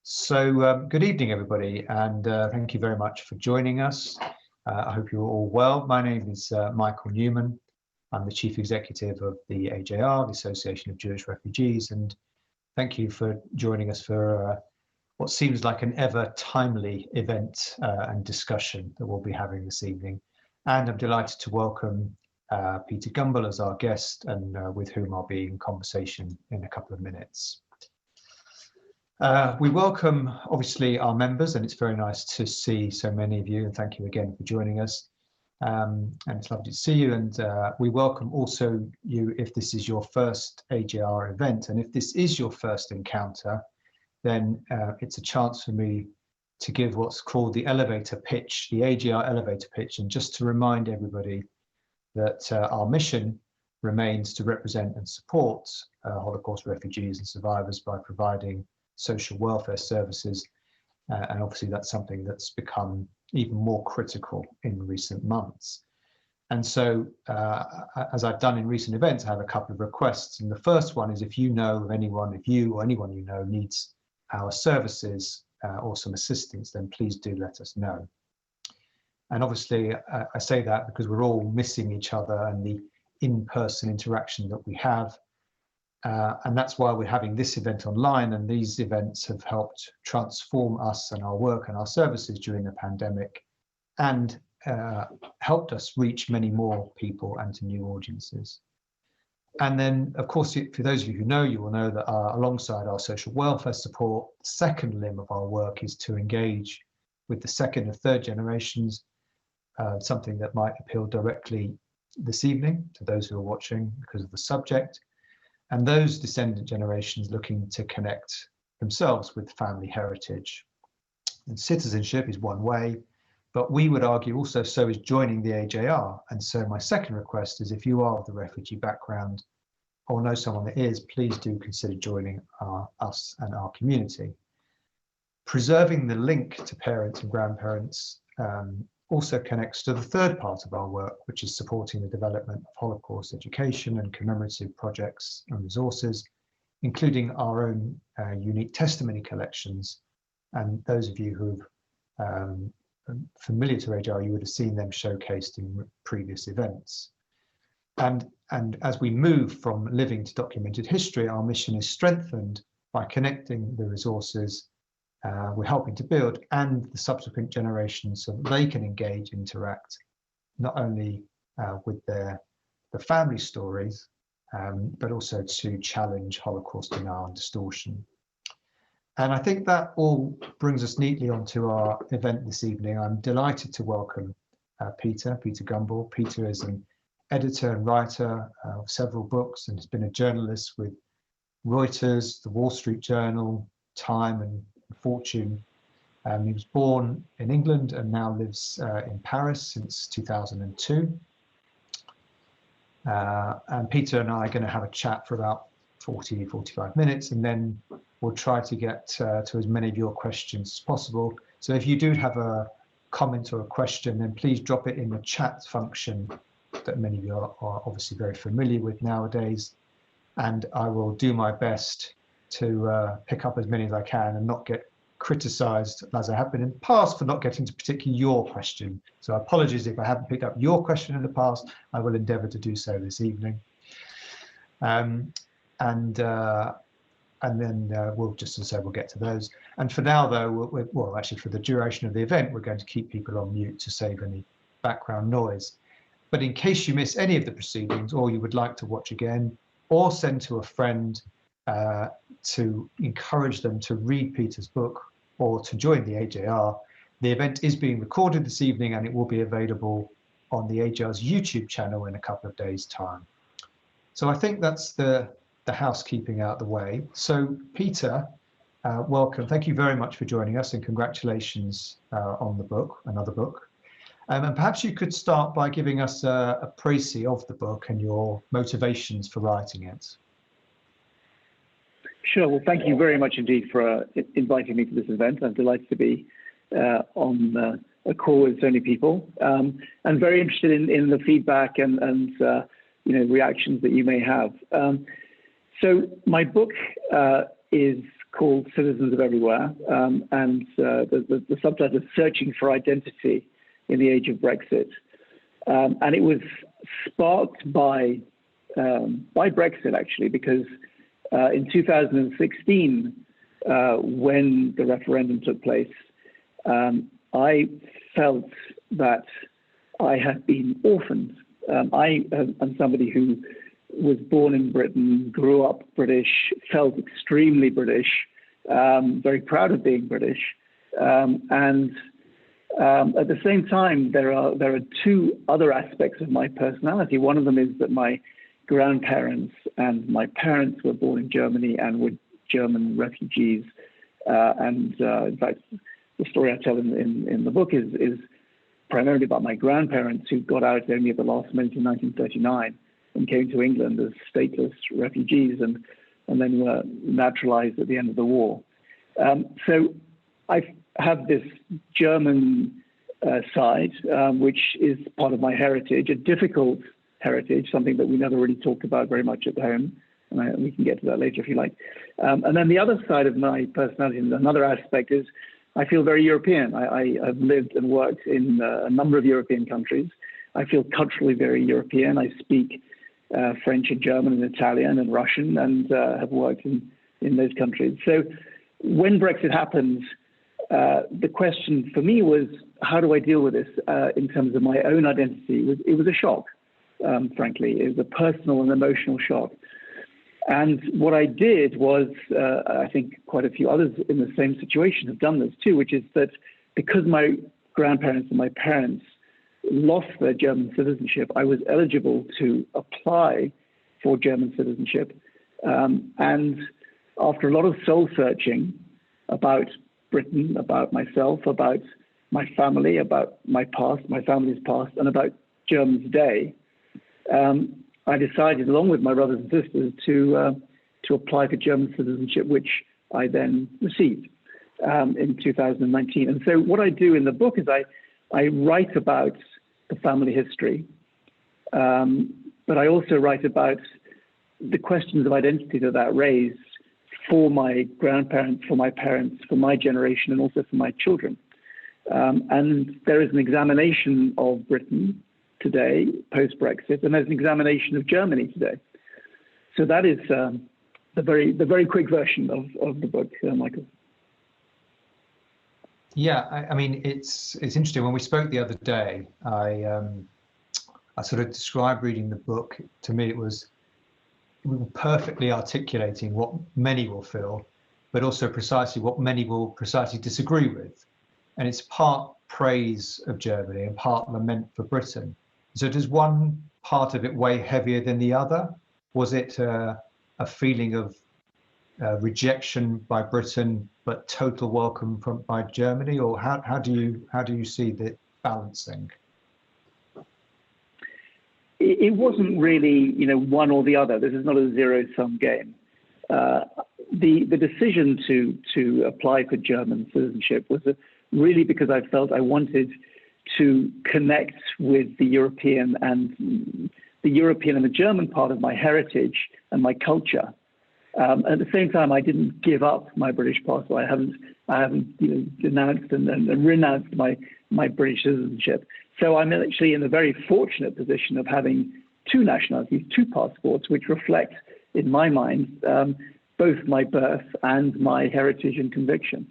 Good evening, everybody, and thank you very much for joining us. I hope you're all well. My name is Michael Newman. I'm the Chief Executive of the AJR, the Association of Jewish Refugees, and thank you for joining us for what seems like an ever timely event and discussion that we'll be having this evening. And I'm delighted to welcome Peter Gumbel as our guest, and with whom I'll be in conversation in a couple of minutes. We welcome, obviously, our members, and it's very nice to see so many of you, and thank you again for joining us. And it's lovely to see you, and we welcome also you if this is your first AJR event, and if this is your first encounter, then it's a chance for me to give what's called the elevator pitch, the AJR elevator pitch, and just to remind everybody that our mission remains to represent and support Holocaust refugees and survivors by providing social welfare services, and obviously that's something that's become even more critical in recent months. And so, as I've done in recent events, I have a couple of requests. And the first one is, if you know of anyone, if you or anyone you know needs our services or some assistance, then please do let us know. And obviously, I say that because we're all missing each other and the in-person interaction that we have. And that's why we're having this event online, and these events have helped transform us and our work and our services during the pandemic, and helped us reach many more people and to new audiences. And then, of course, for those of you who know, you will know that alongside our social welfare support, the second limb of our work is to engage with the second and third generations, something that might appeal directly this evening to those who are watching because of the subject. And those descendant generations looking to connect themselves with family heritage. And citizenship is one way, but we would argue also so is joining the AJR. And so my second request is, if you are of the refugee background or know someone that is, please do consider joining us and our community. Preserving the link to parents and grandparents also connects to the third part of our work, which is supporting the development of Holocaust education and commemorative projects and resources, including our own unique testimony collections. And those of you who are familiar to AJR, you would have seen them showcased in previous events. And as we move from living to documented history, our mission is strengthened by connecting the resources we're helping to build and the subsequent generations, so that they can engage, interact, not only with the family stories, but also to challenge Holocaust denial and distortion. And I think that all brings us neatly onto our event this evening. I'm delighted to welcome Peter Gumbel. Peter is an editor and writer of several books, and has been a journalist with Reuters, the Wall Street Journal, Time, and Fortune. He was born in England and now lives in Paris since 2002. And Peter and I are going to have a chat for about 45 minutes, and then we'll try to get to as many of your questions as possible. So if you do have a comment or a question, then please drop it in the chat function that many of you are obviously very familiar with nowadays. And I will do my best to pick up as many as I can and not get criticised, as I have been in the past, for not getting to particularly your question. So apologies if I haven't picked up your question in the past. I will endeavour to do so this evening. And then we'll just, as I said, we'll get to those. And for now, though, well, actually, for the duration of the event, we're going to keep people on mute to save any background noise. But in case you miss any of the proceedings, or you would like to watch again, or send to a friend to encourage them to read Peter's book or to join the AJR, the event is being recorded this evening, and it will be available on the AJR's YouTube channel in a couple of days' time. So I think that's the housekeeping out the way. So Peter, welcome. Thank you very much for joining us, and congratulations on the book, another book. And perhaps you could start by giving us a précis of the book and your motivations for writing it. Sure. Well, thank you very much indeed for inviting me to this event. I'm delighted to be on a call with so many people, and very interested in the feedback and you know, reactions that you may have. So my book is called Citizens of Everywhere, and the subtitle is Searching for Identity in the Age of Brexit. And it was sparked by Brexit, actually, because in 2016, when the referendum took place, I felt that I had been orphaned. I am somebody who was born in Britain, grew up British, felt extremely British, very proud of being British. And at the same time, there are two other aspects of my personality. One of them is that my grandparents and my parents were born in Germany and were German refugees. In fact, the story I tell in the book is primarily about my grandparents, who got out only at the last minute in 1939 and came to England as stateless refugees and then were naturalized at the end of the war. So I have this German side, which is part of my heritage, a difficult heritage, something that we never really talked about very much at home. And we can get to that later if you like. And then the other side of my personality, and another aspect, is I feel very European. I have lived and worked in a number of European countries. I feel culturally very European. I speak French and German and Italian and Russian, and have worked in those countries. So when Brexit happened, the question for me was, how do I deal with this in terms of my own identity? It was a shock, frankly. It was a personal and emotional shock. And what I did was, I think quite a few others in the same situation have done this too, which is that because my grandparents and my parents lost their German citizenship, I was eligible to apply for German citizenship. And after a lot of soul searching about Britain, about myself, about my family, about my past, my family's past, and about Germany today, I decided, along with my brothers and sisters, to apply for German citizenship, which I then received in 2019. And so what I do in the book is I write about the family history, but I also write about the questions of identity that raised for my grandparents, for my parents, for my generation, and also for my children. And there is an examination of Britain today, post-Brexit, and there's an examination of Germany today. So that is the very quick version of the book, Michael. Yeah, I mean, it's interesting. When we spoke the other day, I sort of described reading the book. To me, we were perfectly articulating what many will feel, but also precisely what many will precisely disagree with. And it's part praise of Germany and part lament for Britain. So does one part of it weigh heavier than the other? Was it a feeling of rejection by Britain, but total welcome by Germany, or how do you see the balancing? It wasn't really, one or the other. This is not a zero-sum game. The decision to apply for German citizenship was really because I felt I wanted to connect with the European and the German part of my heritage and my culture. At the same time, I didn't give up my British passport. I haven't denounced and renounced my British citizenship. So I'm actually in a very fortunate position of having two nationalities, two passports, which reflect, in my mind, both my birth and my heritage and conviction.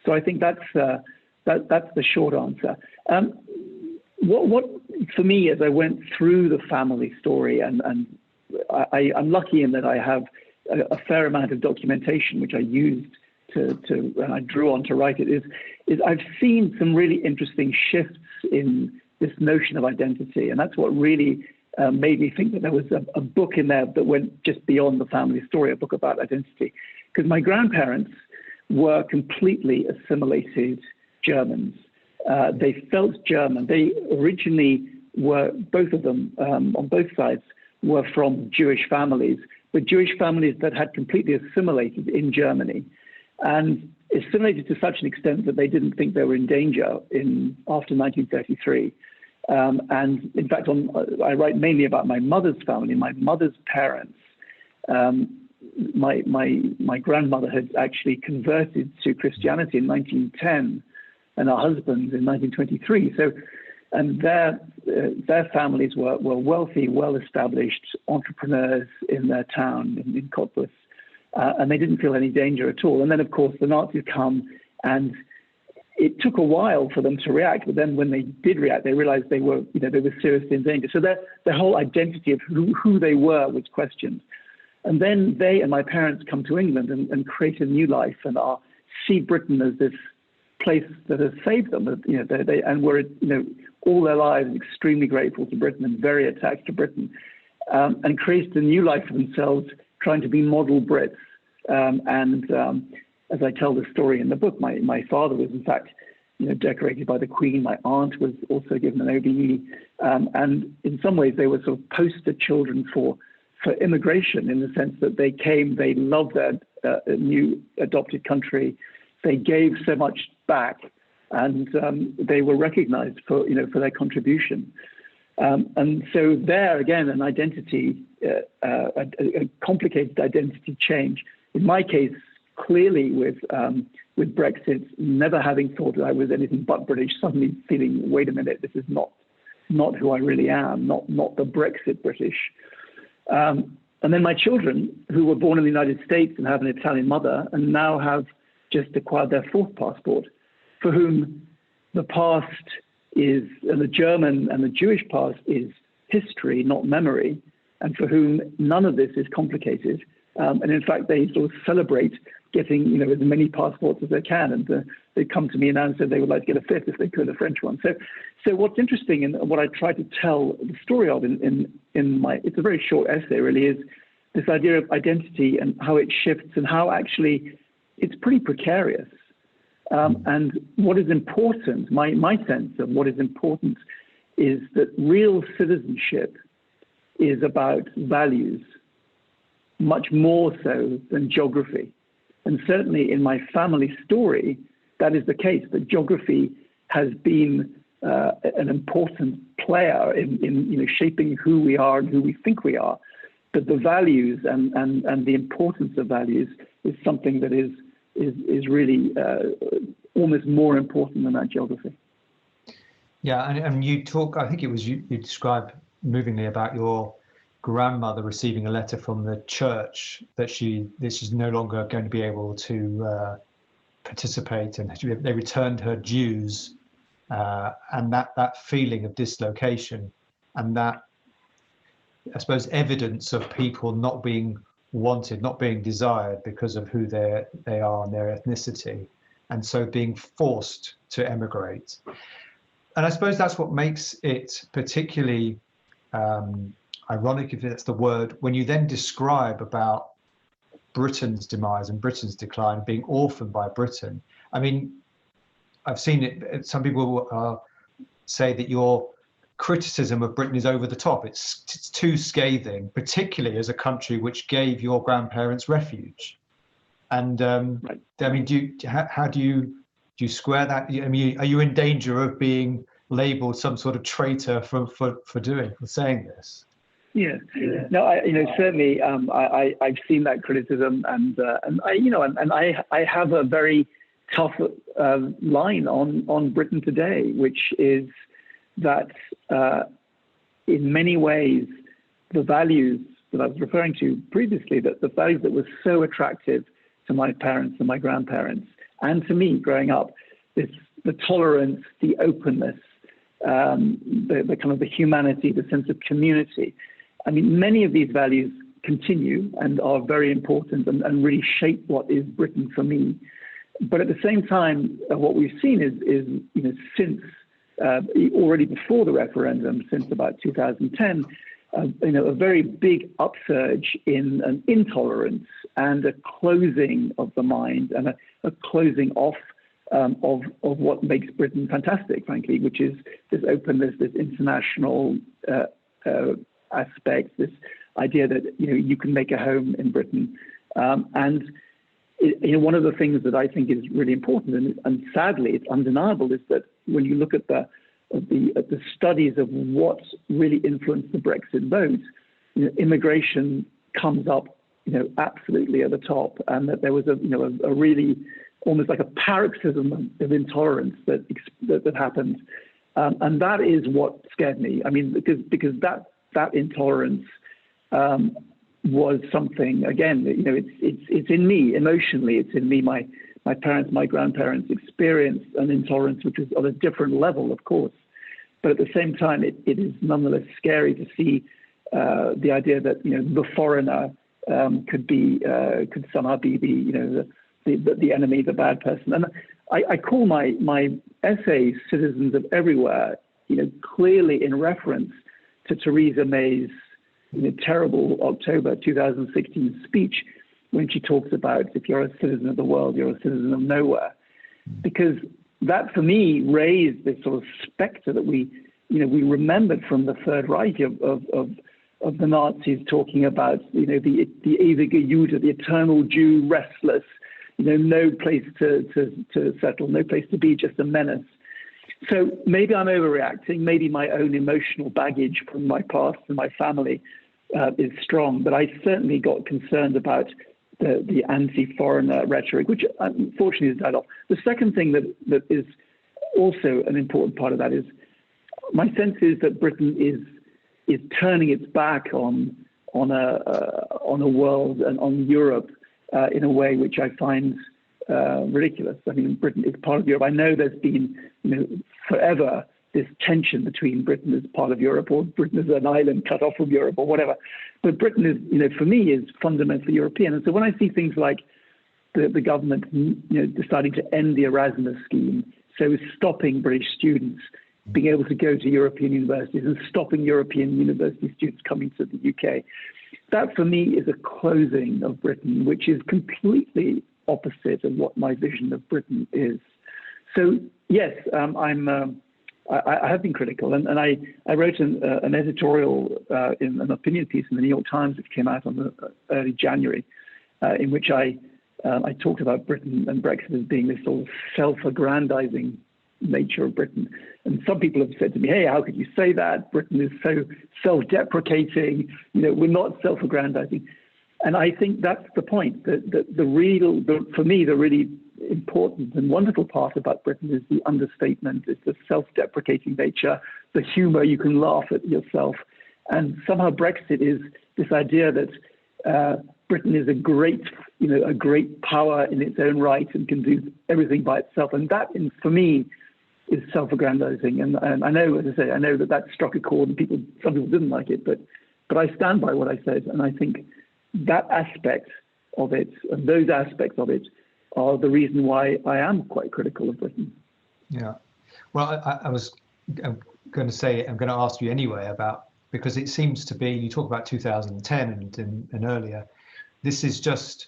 So I think that's the short answer. What for me, as I went through the family story, and I'm lucky in that I have a fair amount of documentation which I used and I drew on to write it, is I've seen some really interesting shifts in this notion of identity, and that's what really made me think that there was a book in there that went just beyond the family story, a book about identity, because my grandparents were completely assimilated Germans. They felt German. They originally were, both of them, on both sides, were from Jewish families, but Jewish families that had completely assimilated in Germany, and assimilated to such an extent that they didn't think they were in danger after 1933. And in fact, I write mainly about my mother's family. My mother's parents my grandmother had actually converted to Christianity in 1910, and her husband in 1923. So, and their families were wealthy, well-established entrepreneurs in their town in Cottbus, and they didn't feel any danger at all. And then, of course, the Nazis come, and it took a while for them to react. But then, when they did react, they realized they were seriously in danger. So their whole identity of who they were was questioned. And then they and my parents come to England and create a new life and see Britain as this place that has saved them. And were all their lives extremely grateful to Britain and very attached to Britain, and created a new life for themselves, trying to be model Brits. As I tell the story in the book, my father was in fact decorated by the Queen. My aunt was also given an OBE, and in some ways they were sort of poster children for immigration, in the sense that they came, they loved their new adopted country, they gave so much back, and they were recognized for their contribution. And so there again, an identity, a complicated identity change. In my case, clearly with Brexit, never having thought that I was anything but British, suddenly feeling, wait a minute, this is not who I really am, not the Brexit British. And then my children, who were born in the United States and have an Italian mother, and now have just acquired their fourth passport, for whom the past is, and the German and the Jewish past is history, not memory, and for whom none of this is complicated. And in fact, they sort of celebrate getting as many passports as they can, and they come to me now and said they would like to get a fifth if they could, a French one. So what's interesting, and what I try to tell the story of in my, it's a very short essay really, is this idea of identity and how it shifts and how actually it's pretty precarious. And what is important, my sense of what is important, is that real citizenship is about values, much more so than geography. And certainly in my family story, that is the case, that geography has been an important player in shaping who we are and who we think we are. But the values and the importance of values is something that is really almost more important than that geography. Yeah, and you talk, I think it was you described movingly about your grandmother receiving a letter from the church that she's no longer going to be able to participate, and they returned her dues, and that feeling of dislocation, and that, I suppose, evidence of people not being wanted, not being desired because of who they are and their ethnicity, and so being forced to emigrate. And I suppose that's what makes it particularly ironic, if that's the word, when you then describe about Britain's demise and Britain's decline, being orphaned by Britain. I mean, I've seen it, some people say that your criticism of Britain is over the top. It's too scathing, particularly as a country which gave your grandparents refuge. And right. I mean, how do you square that? I mean, are you in danger of being labelled some sort of traitor for saying this? Yeah. No, certainly I've seen that criticism, and I have a very tough line on Britain today, which is that in many ways the values that I was referring to previously, that the values that were so attractive to my parents and my grandparents, and to me growing up, the tolerance, the openness, the kind of the humanity, the sense of community. I mean, many of these values continue and are very important and really shape what is Britain for me. But at the same time, what we've seen is since already before the referendum, since about 2010, a very big upsurge in an intolerance and a closing of the mind and a closing off of what makes Britain fantastic, frankly, which is this openness, this international aspect, this idea that you can make a home in Britain, and one of the things that I think is really important, and sadly it's undeniable, is that when you look at the studies of what really influenced the Brexit vote, immigration comes up absolutely at the top, and that there was a really almost like a paroxysm of intolerance that happened, and that is what scared me. I mean, because that intolerance was something, again, it's in me emotionally. It's in me. My parents, my grandparents experienced an intolerance which was on a different level, of course, but at the same time, it is nonetheless scary to see the idea that the foreigner could somehow be the enemy, the bad person. And I call my essay "Citizens of Everywhere," clearly in reference to Theresa May's terrible October 2016 speech, when she talks about, if you're a citizen of the world, you're a citizen of nowhere, because that for me raised this sort of specter that we remembered from the Third Reich of the Nazis talking about, the ewige Jude, the eternal Jew, restless, no place to settle, no place to be, just a menace. So maybe I'm overreacting. Maybe my own emotional baggage from my past and my family is strong, but I certainly got concerned about the anti-foreigner rhetoric, which unfortunately has died off. The second thing that is also an important part of that is my sense is that Britain is turning its back on a world and on Europe in a way which I find ridiculous. I mean, Britain is part of Europe. I know there's been forever this tension between Britain as part of Europe or Britain as an island cut off from Europe or whatever. But Britain is, for me, is fundamentally European. And so when I see things like the government, deciding to end the Erasmus scheme, so stopping British students being able to go to European universities and stopping European university students coming to the UK, that for me is a closing of Britain, which is completely opposite of what my vision of Britain is. So yes, I have been critical, and I wrote an editorial in an opinion piece in the New York Times, which came out on the early January, in which I talked about Britain and Brexit as being this sort of self-aggrandizing nature of Britain. And some people have said to me, "Hey, how could you say that? Britain is so self-deprecating. We're not self-aggrandizing." And I think that's the point. For me, the really important and wonderful part about Britain is the understatement, it's the self-deprecating nature, the humor, you can laugh at yourself. And somehow Brexit is this idea that Britain is a great power in its own right and can do everything by itself. And that, for me, is self-aggrandizing. And I know, as I say, I know that struck a chord and some people didn't like it, but I stand by what I said. And I think that aspect of it, and those aspects of it, are the reason why I am quite critical of Britain. Yeah, well, I'm going to ask you anyway about, because it seems to be, you talk about 2010 and earlier, this is just,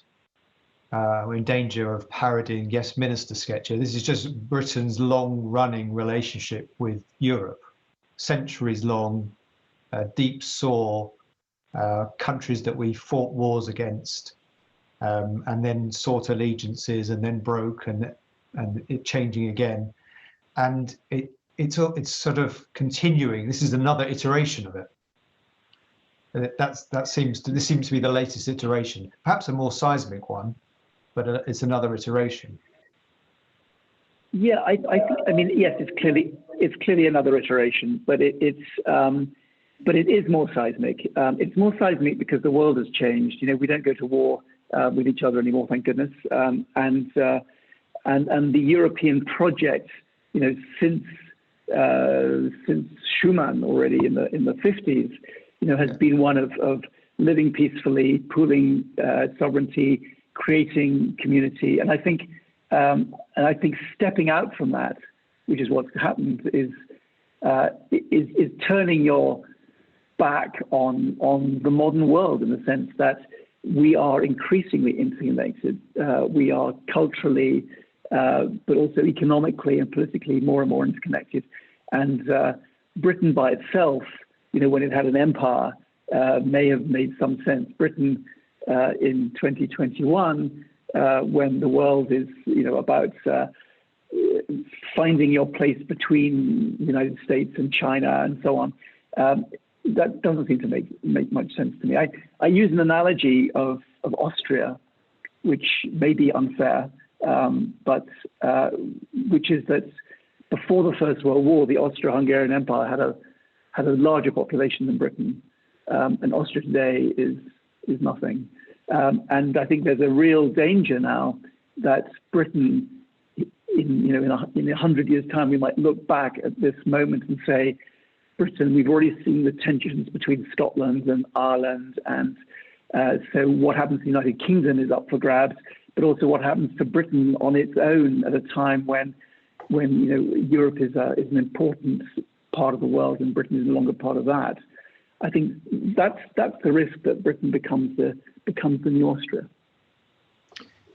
we're in danger of parodying Yes Minister sketcher. This is just Britain's long-running relationship with Europe, centuries-long, deep sore, countries that we fought wars against, and then sought allegiances and then broke and it changing again. And it's sort of continuing. This is another iteration of it. This seems to be the latest iteration, perhaps a more seismic one, but it's another iteration. Yeah, I think. Yes, it's clearly another iteration, but it is more seismic. It's more seismic because the world has changed. We don't go to war with each other anymore, thank goodness. And the European project, since Schuman already in the 50s, has been one of living peacefully, pooling sovereignty, creating community. And I think stepping out from that, which is what's happened, is turning your back on the modern world, in the sense that we are increasingly interconnected. We are culturally, but also economically and politically more and more interconnected. And Britain by itself, when it had an empire, may have made some sense. Britain in 2021, when the world is, about finding your place between the United States and China and so on, that doesn't seem to make much sense to me. I use an analogy of of Austria, which may be unfair, but which is that before the First World War, the Austro-Hungarian Empire had a larger population than Britain, and Austria today is nothing. And I think there's a real danger now that Britain, in 100 years' time, we might look back at this moment and say, Britain, we've already seen the tensions between Scotland and Ireland, and so what happens to the United Kingdom is up for grabs, but also what happens to Britain on its own at a time when Europe is an important part of the world and Britain is no longer part of that. I think that's the risk, that Britain becomes the new Austria.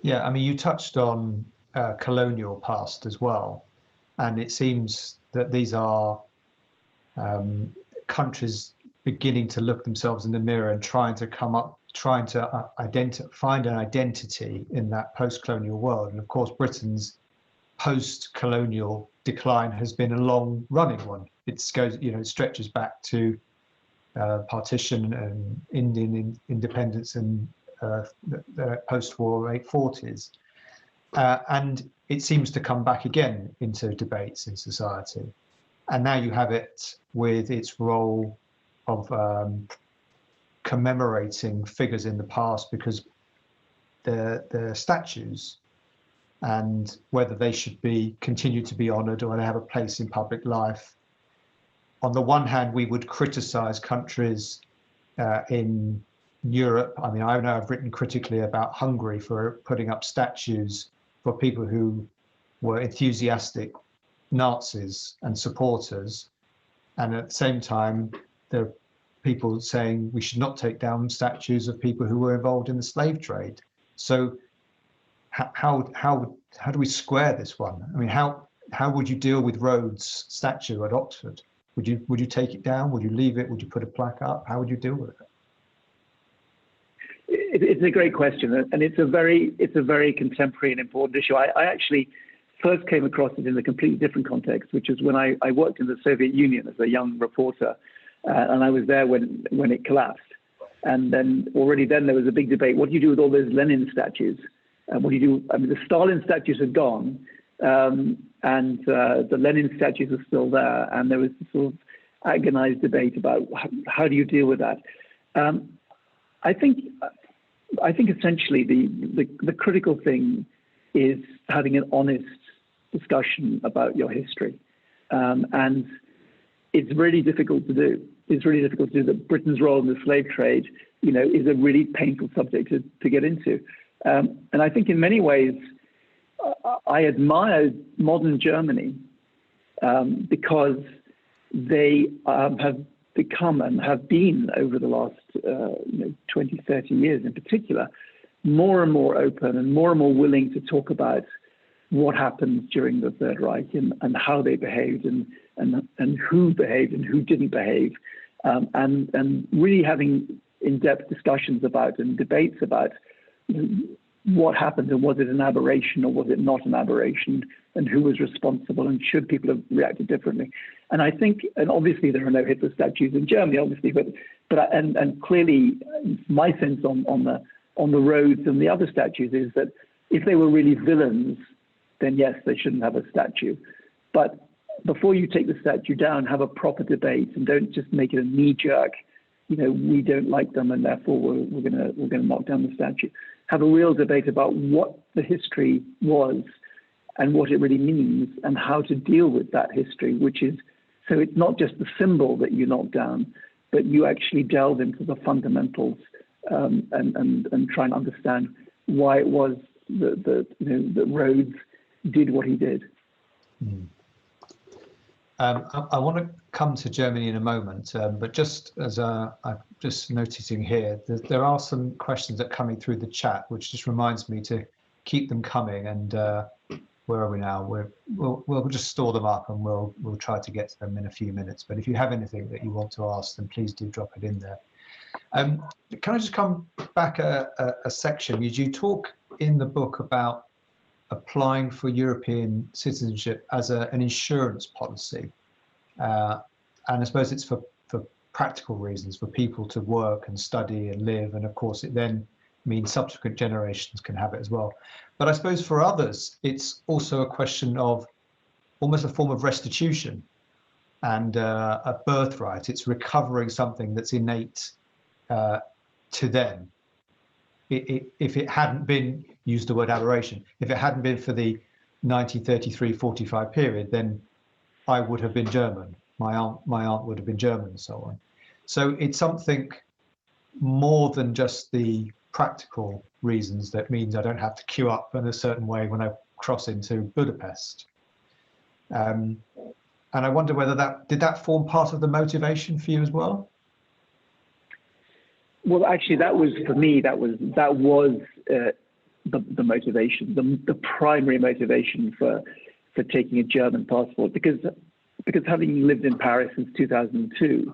Yeah, I mean, you touched on colonial past as well, and it seems that these are countries beginning to look themselves in the mirror and trying to find an identity in that post-colonial world. And of course, Britain's post-colonial decline has been a long-running one. It stretches back to partition and Indian independence and the post-war late 40s. And it seems to come back again into debates in society. And now you have it with its role of commemorating figures in the past, because the statues and whether they should continue to be honoured or they have a place in public life. On the one hand, we would criticise countries in Europe. I mean, I know I've written critically about Hungary for putting up statues for people who were enthusiastic Nazis and supporters, and at the same time, there are people saying we should not take down statues of people who were involved in the slave trade. So how do we square this one? I mean, how would you deal with Rhodes' statue at Oxford? Would you take it down? Would you leave it? Would you put a plaque up? How would you deal with it? It's a great question, and it's a very contemporary and important issue. I actually first came across it in a completely different context, which is when I worked in the Soviet Union as a young reporter, and I was there when it collapsed. And then already then there was a big debate. What do you do with all those Lenin statues? What do you do? I mean, the Stalin statues had gone, and the Lenin statues are still there. And there was this sort of agonized debate about how do you deal with that. I think essentially the critical thing is having an honest discussion about your history, and it's really difficult to do. It's really difficult to do. That Britain's role in the slave trade, is a really painful subject to get into. And I think in many ways, I admire modern Germany because they have become and have been over the last 20, 30 years in particular, more and more open and more willing to talk about what happened during the Third Reich and how they behaved and who behaved and who didn't behave, and really having in-depth discussions about and debates about what happened, and was it an aberration or was it not an aberration, and who was responsible, and should people have reacted differently. And I think, and obviously there are no Hitler statues in Germany, obviously, but clearly my sense on the Rhodes and the other statues is that if they were really villains, then yes, they shouldn't have a statue. But before you take the statue down, have a proper debate, and don't just make it a knee-jerk, we don't like them and therefore we're gonna knock down the statue. Have a real debate about what the history was and what it really means, and how to deal with that history, which is, so it's not just the symbol that you knock down, but you actually delve into the fundamentals, and try and understand why it was that Rhodes did what he did. I want to come to Germany in a moment, but just as I'm just noticing here, there are some questions that are coming through the chat, which just reminds me to keep them coming. And where are we now? We'll just store them up, and we'll try to get to them in a few minutes. But if you have anything that you want to ask, then please do drop it in there. Can I just come back a section? You talk in the book about applying for European citizenship as an insurance policy. And I suppose it's for practical reasons, for people to work and study and live. And of course, it then means subsequent generations can have it as well. But I suppose for others, it's also a question of almost a form of restitution and a birthright. It's recovering something that's innate to them. If it hadn't been, use the word aberration, if it hadn't been for the 1933-45 period, then I would have been German. My aunt would have been German, and so on. So it's something more than just the practical reasons that means I don't have to queue up in a certain way when I cross into Budapest. And I wonder whether did that form part of the motivation for you as well? Well, actually, that was for me. That was the motivation, the primary motivation for taking a German passport, because having lived in Paris since 2002,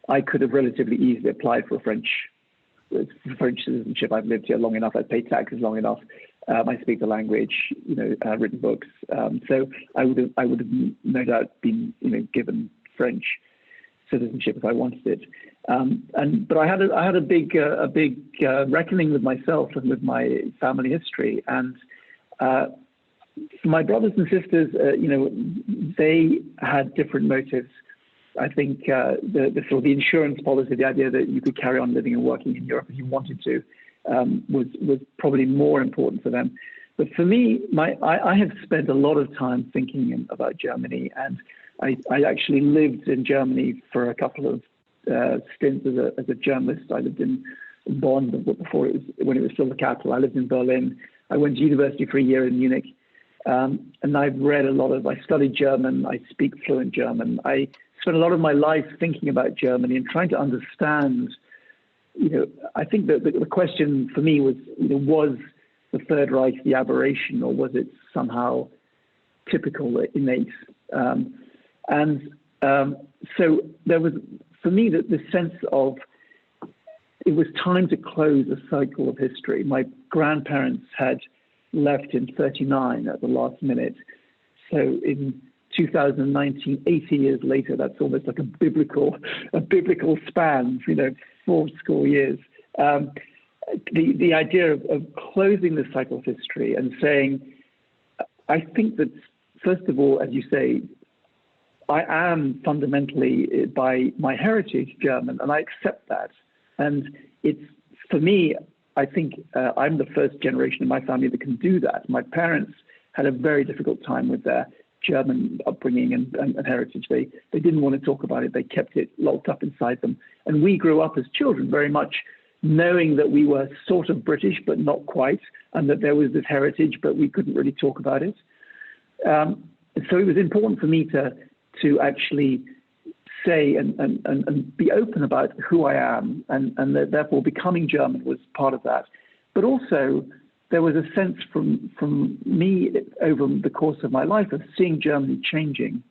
I could have relatively easily applied for French citizenship. I've lived here long enough. I've paid taxes long enough. I speak the language. Written books. So I would have no doubt been given French citizenship if I wanted it. But I had a big reckoning with myself and with my family history. And my brothers and sisters, they had different motives. I think the sort of the insurance policy, the idea that you could carry on living and working in Europe if you wanted to, was probably more important for them. But for me, I have spent a lot of time thinking about Germany, and I actually lived in Germany for a couple of stints as a journalist. I lived in Bonn when it was still the capital. I lived in Berlin. I went to university for a year in Munich, and I've read I studied German. I speak fluent German. I spent a lot of my life thinking about Germany and trying to understand. I think that the question for me was, was the Third Reich the aberration, or was it somehow typical, innate? So there was, for me, the sense of it was time to close a cycle of history. My grandparents had left in 1939 at the last minute. So in 2019, 80 years later, that's almost like a biblical span, 4 school years. The idea of closing the cycle of history and saying, I think that, first of all, as you say, I am fundamentally, by my heritage, German, and I accept that. And it's, for me, I think I'm the first generation in my family that can do that. My parents had a very difficult time with their German upbringing and heritage. They didn't want to talk about it. They kept it locked up inside them. And we grew up as children very much knowing that we were sort of British, but not quite, and that there was this heritage, but we couldn't really talk about it. So it was important for me to actually say and be open about who I am, and therefore becoming German was part of that. But also, there was a sense from me over the course of my life of seeing Germany changing,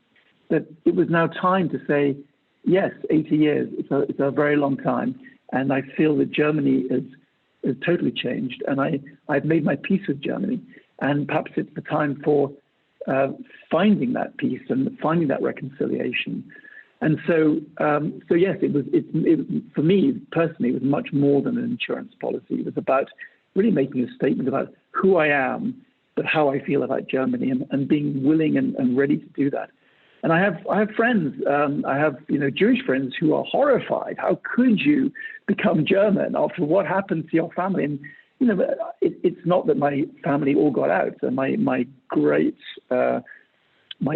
that it was now time to say, yes, 80 years, it's a very long time, and I feel that Germany has totally changed, and I've made my peace with Germany, and perhaps it's the time for finding that peace and finding that reconciliation. And so yes, it for me personally, it was much more than an insurance policy. It was about really making a statement about who I am, but how I feel about Germany, and being willing and ready to do that. And I have friends, I have Jewish friends who are horrified. How could you become German after what happened to your family? And it's not that my family all got out. So my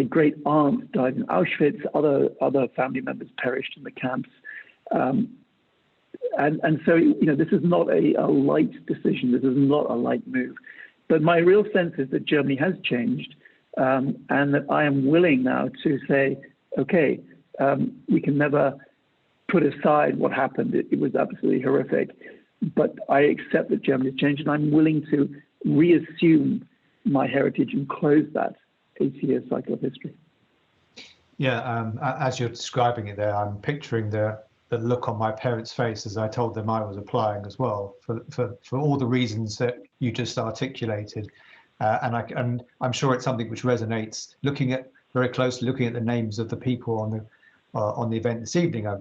great aunt died in Auschwitz. Other family members perished in the camps. And so this is not a light decision. This is not a light move. But my real sense is that Germany has changed, and that I am willing now to say, okay, we can never put aside what happened. It was absolutely horrific. But I accept that Germany has changed, and I'm willing to reassume my heritage and close that 80-year cycle of history. Yeah, as you're describing it there, I'm picturing the look on my parents' face as I told them I was applying as well, for all the reasons that you just articulated. And I'm sure it's something which resonates. Very closely looking at the names of the people on the event this evening, a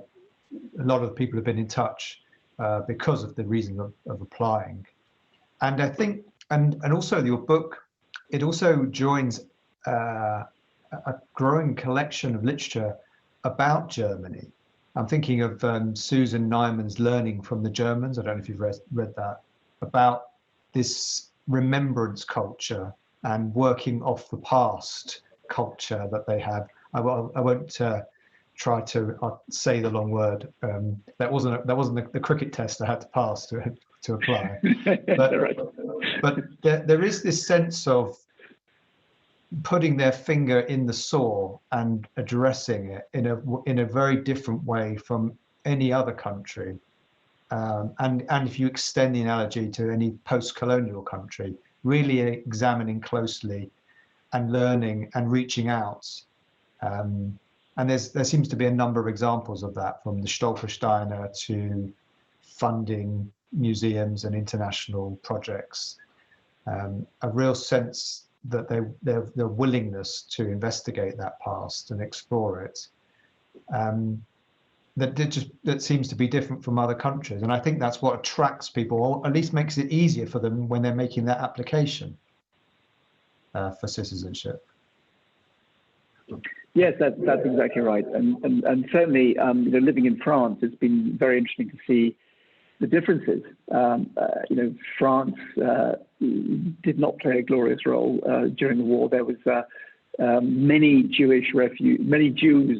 lot of people have been in touch because of the reason of applying. And I think, and also your book, it also joins a growing collection of literature about Germany. I'm thinking of Susan Nyman's Learning from the Germans. I don't know if you've read that, about this remembrance culture and working off the past culture that they have. I won't try to say the long word. That wasn't the cricket test I had to pass to apply. But there is this sense of putting their finger in the sore and addressing it in a very different way from any other country. And if you extend the analogy to any post-colonial country, really examining closely and learning and reaching out. And there seems to be a number of examples of that, from the Stolpersteiner to funding museums and international projects. A real sense that their willingness to investigate that past and explore it, that seems to be different from other countries. And I think that's what attracts people, or at least makes it easier for them when they're making that application for citizenship. Yes, that's exactly right. And certainly, living in France, it's been very interesting to see the differeces. France did not play a glorious role during the war. There was many Jews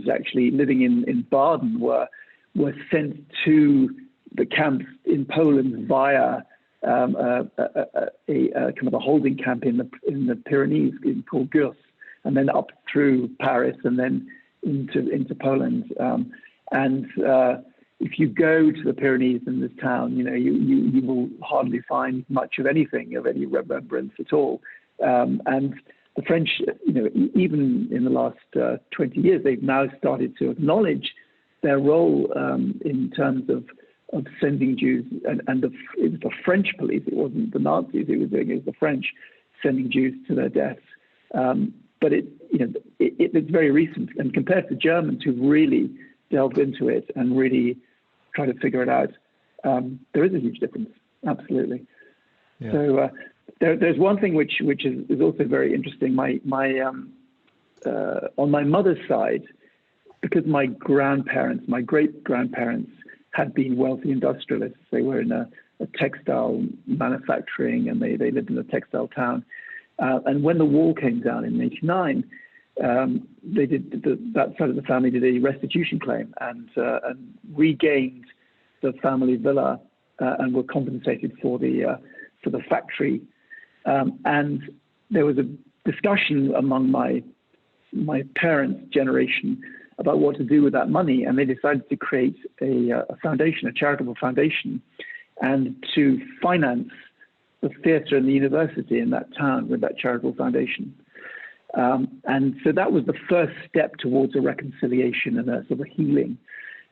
actually living in Baden were sent to the camps in Poland via a kind of a holding camp in the Pyrenees called Gurs, and then up through Paris and then into Poland. If you go to the Pyrenees in this town, you will hardly find much of anything of any remembrance at all. And the French, even in the last 20 years, they've now started to acknowledge their role in terms of sending Jews, and it was the French police. It wasn't the Nazis who were doing it. It was the French sending Jews to their deaths. But it's very recent, and compared to Germans who really delved into it and really try to figure it out, there is a huge difference. Absolutely. Yeah. So there's one thing which is also very interesting. My on my mother's side, because my great grandparents had been wealthy industrialists. They were in a textile manufacturing, and they lived in a textile town. And when the wall came down in '89, that side of the family did a restitution claim and regained the family villa and were compensated for the factory. And there was a discussion among my parents' generation about what to do with that money, and they decided to create a foundation, a charitable foundation, and to finance the theatre and the university in that town with that charitable foundation. And so that was the first step towards a reconciliation and a sort of healing.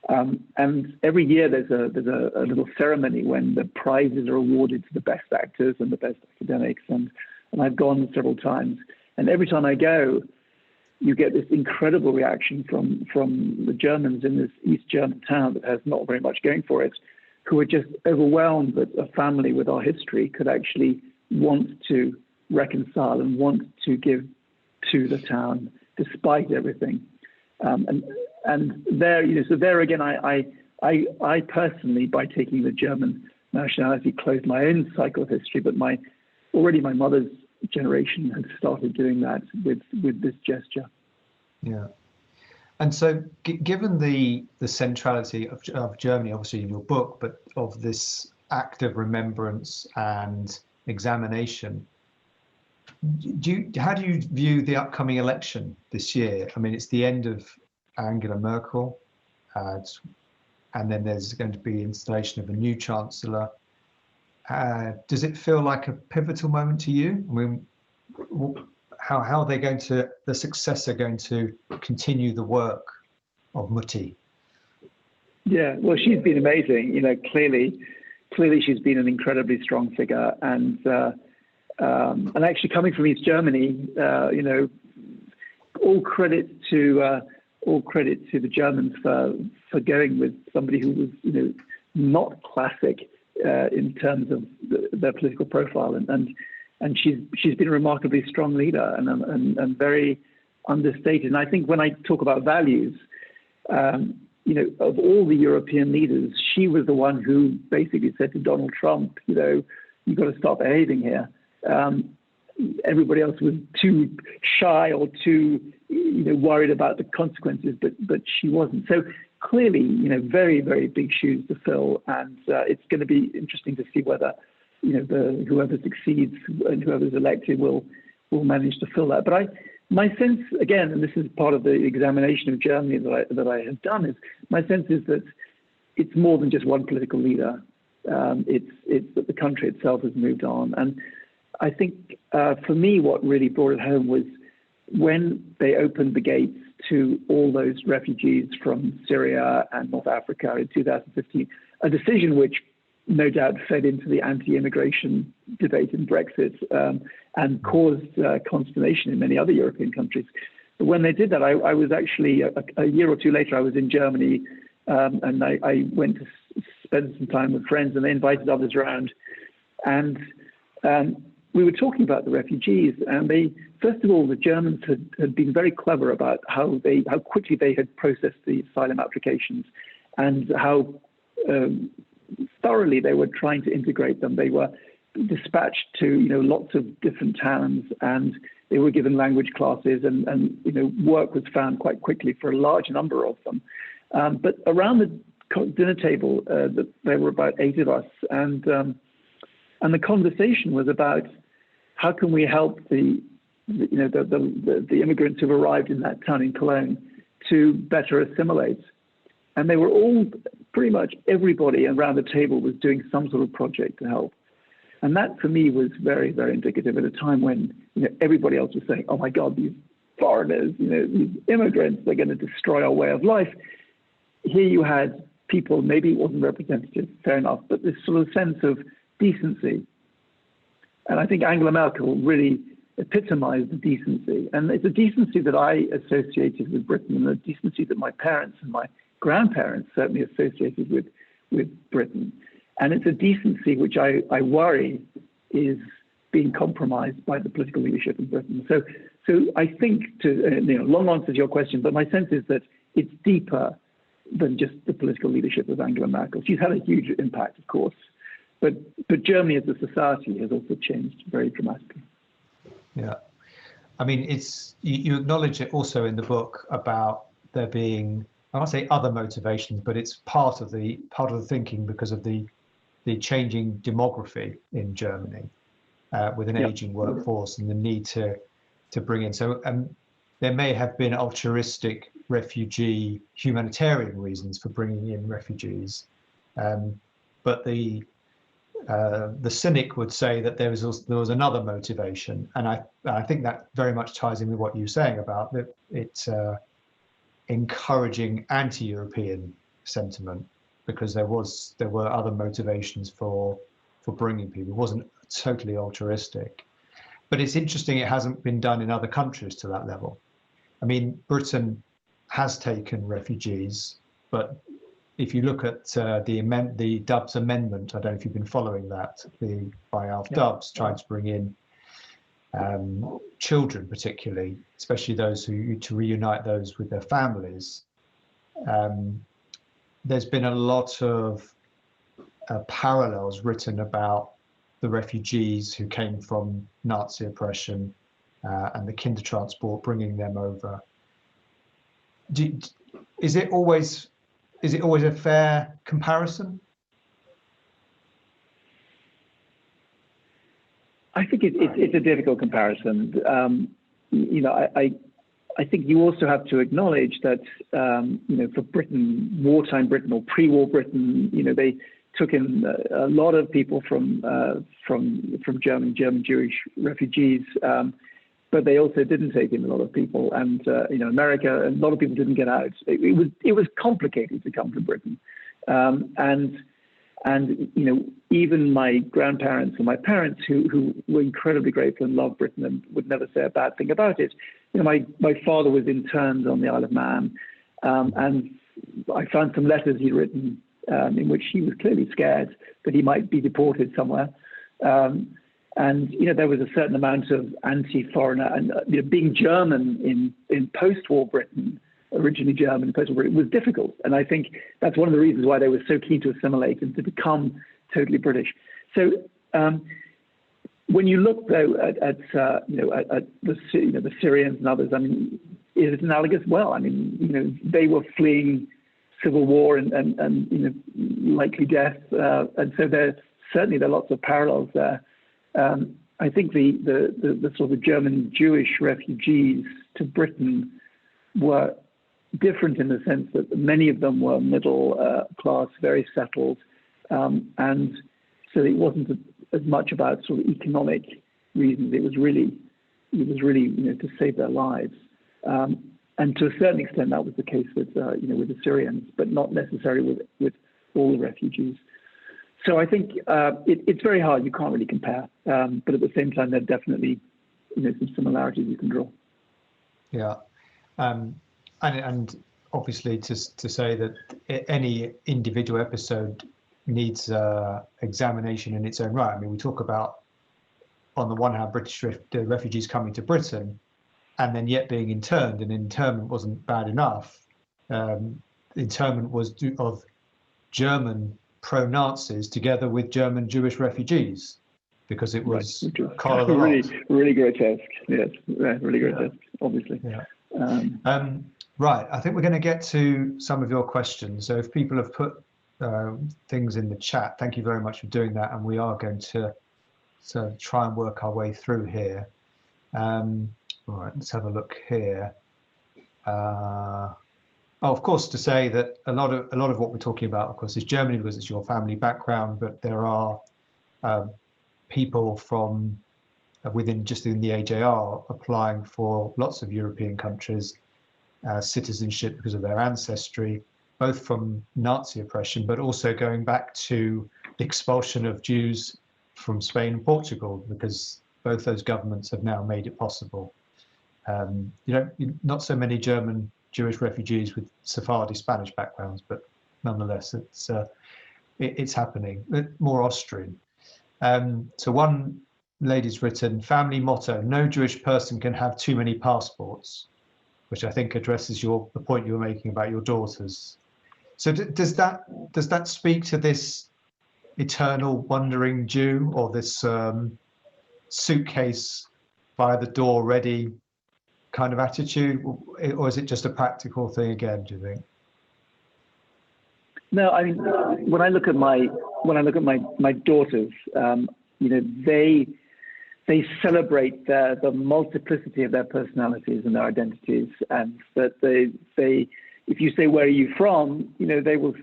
And every year there's a little ceremony when the prizes are awarded to the best actors and the best academics. And I've gone several times. And every time I go, you get this incredible reaction from the Germans in this East German town that has not very much going for it, who are just overwhelmed that a family with our history could actually want to reconcile and want to give to the town despite everything. And there, so there again, I personally, by taking the German nationality, closed my own cycle of history, but already my mother's generation had started doing that with this gesture. Yeah. And so, given the centrality of Germany, obviously in your book, but of this act of remembrance and examination, how do you view the upcoming election this year? I mean, it's the end of Angela Merkel, and then there's going to be installation of a new chancellor. Does it feel like a pivotal moment to you? I mean, how are they going to, the successor going to continue the work of Mutti? Yeah, well, she's been amazing. Clearly she's been an incredibly strong figure, and actually coming from East Germany, all credit to the Germans for going with somebody who was, not classic in terms of their political profile, and she's been a remarkably strong leader and very understated. And I think when I talk about values, of all the European leaders, she was the one who basically said to Donald Trump, you've got to start behaving here. Everybody else was too shy or too, worried about the consequences, but she wasn't. So clearly, very, very big shoes to fill, and it's going to be interesting to see whether, whoever succeeds and whoever's elected will manage to fill that. But my sense, again, and this is part of the examination of Germany that I have done, is my sense is that it's more than just one political leader. It's that the country itself has moved on. And I think for me, what really brought it home was when they opened the gates to all those refugees from Syria and North Africa in 2015, a decision which no doubt fed into the anti-immigration debate in Brexit and caused consternation in many other European countries. But when they did that, I was actually, a year or two later, I was in Germany, and I went to spend some time with friends, and they invited others around. And we were talking about the refugees, and first of all, the Germans had been very clever about how quickly they had processed the asylum applications and how thoroughly they were trying to integrate them. They were dispatched to lots of different towns, and they were given language classes, and work was found quite quickly for a large number of them. But around the dinner table, there were about 8 of us, and the conversation was about how can we help the immigrants who've arrived in that town in Cologne to better assimilate. And they were all, pretty much everybody around the table was doing some sort of project to help. And that for me was very, very indicative at a time when everybody else was saying, oh my God, these foreigners, these immigrants, they're going to destroy our way of life. Here you had people, maybe it wasn't representative, fair enough, but this sort of sense of decency. And I think Angela Merkel really epitomized the decency. And it's a decency that I associated with Britain, and a decency that my parents and my grandparents certainly associated with Britain. And it's a decency which I worry is being compromised by the political leadership in Britain. So I think, long answer to your question, but my sense is that it's deeper than just the political leadership of Angela Merkel. She's had a huge impact, of course, but Germany as a society has also changed very dramatically. Yeah, I mean, you acknowledge it also in the book about there being, I won't say other motivations, but it's part of the thinking because of the changing demography in Germany with an aging workforce and the need to bring in. So there may have been altruistic refugee humanitarian reasons for bringing in refugees, but the cynic would say that there was another motivation, and I think that very much ties in with what you're saying about that it's encouraging anti-European sentiment, because there were other motivations for bringing people. It wasn't totally altruistic, but it's interesting it hasn't been done in other countries to that level. I mean, Britain has taken refugees, but if you look at the Dubs Amendment, I don't know if you've been following that, by Alf Dubs trying to bring in children, particularly, especially those to reunite those with their families. There's been a lot of parallels written about the refugees who came from Nazi oppression and the Kindertransport, bringing them over. Is it always a fair comparison? I think it's a difficult comparison. I think you also have to acknowledge that for Britain, wartime Britain or pre-war Britain, they took in a lot of people from German Jewish refugees, but they also didn't take in a lot of people. And America, a lot of people didn't get out. It was complicated to come to Britain, and even my grandparents and my parents, who were incredibly grateful and loved Britain and would never say a bad thing about it. My father was interned on the Isle of Man, and I found some letters he'd written in which he was clearly scared that he might be deported somewhere. And there was a certain amount of anti-foreigner, and being German in post-war Britain, originally German in post-war Britain, was difficult. And I think that's one of the reasons why they were so keen to assimilate and to become totally British. So when you look though at the Syrians and others, I mean, it is analogous. Well, I mean, they were fleeing civil war and likely death, and so there are lots of parallels there. I think the sort of German Jewish refugees to Britain were different in the sense that many of them were middle class, very settled, and so it wasn't as much about sort of economic reasons. It was really to save their lives, and to a certain extent that was the case with with the Syrians, but not necessarily with all the refugees. So I think it's very hard. You can't really compare, but at the same time, there are definitely some similarities you can draw. Yeah, and obviously to say that any individual episode needs examination in its own right. I mean, we talk about, on the one hand, British refugees coming to Britain, and then yet being interned, and internment wasn't bad enough. Internment was of German pro-Nazis together with German Jewish refugees, because it was right. really grotesque. Yes, really grotesque, obviously. Yeah. Right, I think we're going to get to some of your questions. So if people have put things in the chat, thank you very much for doing that, and we are going to try and work our way through here. All right, let's have a look here. Of course, to say that a lot of what we're talking about, of course, is Germany because it's your family background, but there are people from within the AJR applying for lots of European countries, citizenship because of their ancestry, both from Nazi oppression, but also going back to the expulsion of Jews from Spain and Portugal, because both those governments have now made it possible. Not so many German Jewish refugees with Sephardi Spanish backgrounds, but nonetheless, it's happening. More Austrian. So one lady's written, family motto: no Jewish person can have too many passports, which I think addresses the point you were making about your daughters. So does that speak to this eternal wandering Jew, or this suitcase by the door ready kind of attitude, or is it just a practical thing again, do you think? No, I mean, when I look at my daughters, they celebrate the multiplicity of their personalities and their identities, and that they if you say, where are you from, they will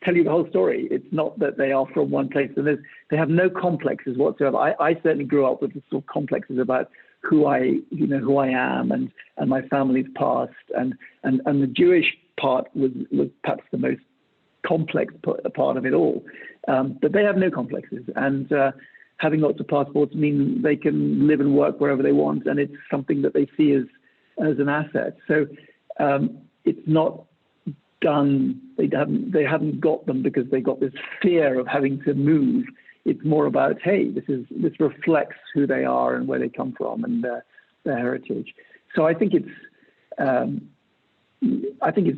tell you the whole story. It's not that they are from one place, and they have no complexes whatsoever. I certainly grew up with the sort of complexes about who I am and my family's past, and the Jewish part was perhaps the most complex part of it all. But they have no complexes, and having lots of passports mean they can live and work wherever they want, and it's something that they see as an asset. So it's not done. They haven't got them because they got this fear of having to move. It's more about, hey, this reflects who they are and where they come from and their heritage. So I think it's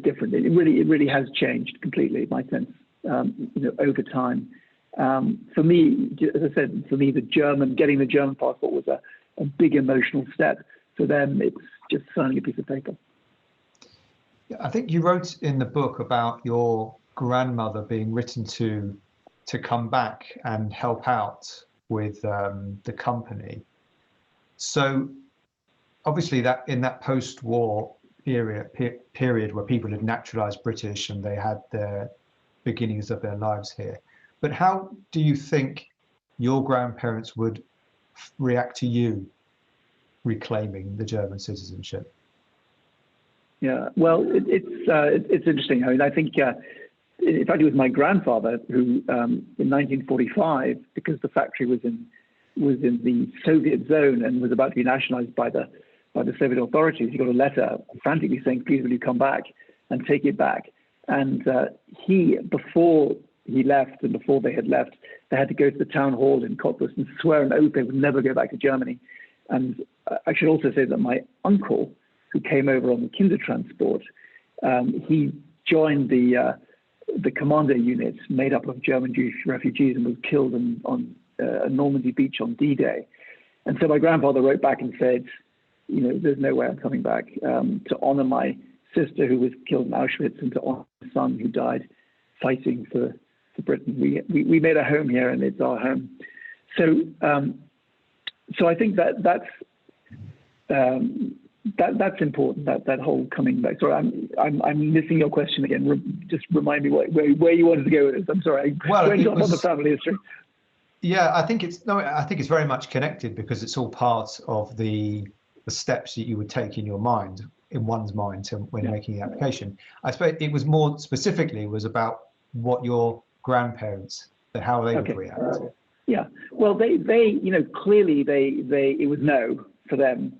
different. It really has changed completely, my sense, over time. For me, as I said, getting the German passport was a big emotional step. For them, it's just signing a piece of paper. I think you wrote in the book about your grandmother being written to come back and help out with the company. So obviously that in that post-war period where people had naturalized British and they had their beginnings of their lives here. But how do you think your grandparents would react to you reclaiming the German citizenship? Yeah, well, it's interesting. I mean, I think, in fact, it was my grandfather who, in 1945, because the factory was in the Soviet zone and was about to be nationalized by the Soviet authorities, he got a letter frantically saying, "Please, will you come back and take it back?" And he, before he left and before they had left, they had to go to the town hall in Cottbus and swear an oath they would never go back to Germany. And I should also say that my uncle, who came over on the Kindertransport, he joined the commando unit made up of German Jewish refugees and was killed on Normandy Beach on D-Day. And so my grandfather wrote back and said, there's no way I'm coming back, to honor my sister who was killed in Auschwitz and to honor my son who died fighting for Britain. We made a home here and it's our home. So I think that's important. That whole coming back. Sorry, I'm missing your question again. Just remind me where you wanted to go with this. I'm sorry. I went off on the family history. Yeah, I think it's very much connected because it's all part of the steps that you would take in one's mind when making the application. I suppose it was more specifically about what your grandparents, how they would react. Yeah, well, they clearly it was no for them.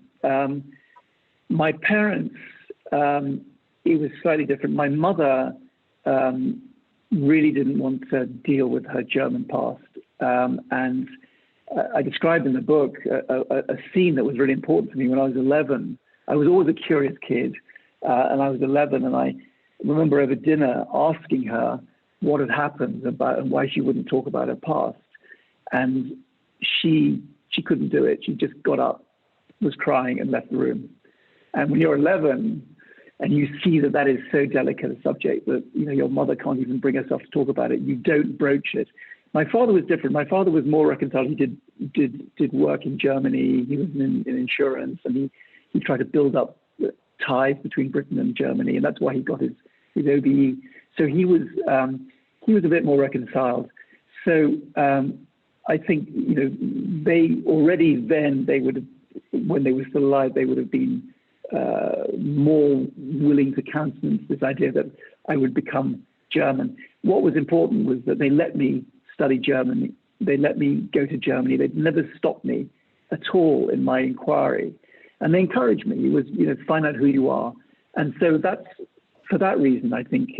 My parents, it was slightly different. My mother really didn't want to deal with her German past. And I described in the book a scene that was really important to me when I was 11. I was always a curious kid, and I was 11, and I remember over dinner asking her what had happened and why she wouldn't talk about her past. And she couldn't do it. She just got up, was crying, and left the room. And when you're 11 and you see that is so delicate a subject that your mother can't even bring herself to talk about it, you don't broach it. My father was different. My father was more reconciled. He did work in Germany. He was in insurance, and he tried to build up ties between Britain and Germany, and that's why he got his OBE. So he was a bit more reconciled. So I think they already then when they were still alive, they would have been more willing to countenance this idea that I would become German. What was important was that they let me study German. They let me go to Germany. They never stopped me at all in my inquiry. And they encouraged me. It was, find out who you are. And so that's, for that reason, I think